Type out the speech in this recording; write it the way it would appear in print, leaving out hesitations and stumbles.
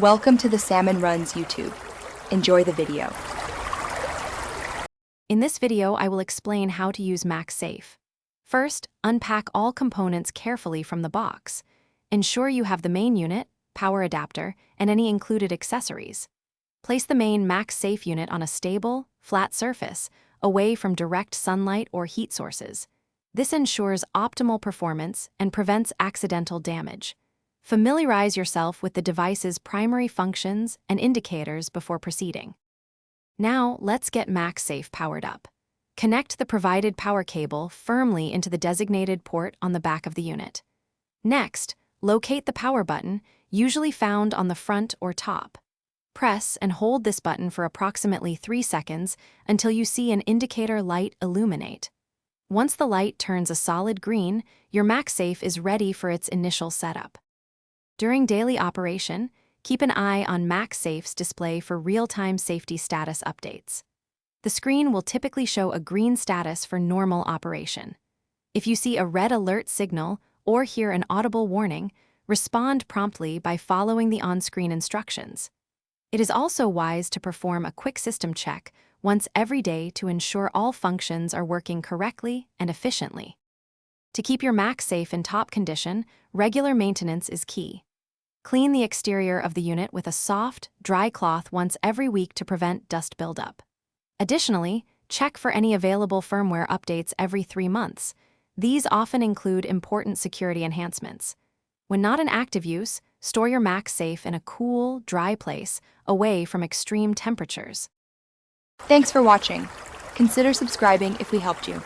Welcome to the Salmon Runs YouTube. Enjoy the video. In this video, I will explain how to use MagSafe. First, unpack all components carefully from the box. Ensure you have the main unit, power adapter, and any included accessories. Place the main MagSafe unit on a stable, flat surface, away from direct sunlight or heat sources. This ensures optimal performance and prevents accidental damage. Familiarize yourself with the device's primary functions and indicators before proceeding. Now, let's get MagSafe powered up. Connect the provided power cable firmly into the designated port on the back of the unit. Next, locate the power button, usually found on the front or top. Press and hold this button for approximately 3 seconds until you see an indicator light illuminate. Once the light turns a solid green, your MagSafe is ready for its initial setup. During daily operation, keep an eye on MagSafe's display for real-time safety status updates. The screen will typically show a green status for normal operation. If you see a red alert signal or hear an audible warning, respond promptly by following the on-screen instructions. It is also wise to perform a quick system check once every day to ensure all functions are working correctly and efficiently. To keep your MagSafe in top condition, regular maintenance is key. Clean the exterior of the unit with a soft, dry cloth once every week to prevent dust buildup. Additionally, check for any available firmware updates every 3 months. These often include important security enhancements. When not in active use, store your MagSafe in a cool, dry place, away from extreme temperatures. Thanks for watching. Consider subscribing if we helped you.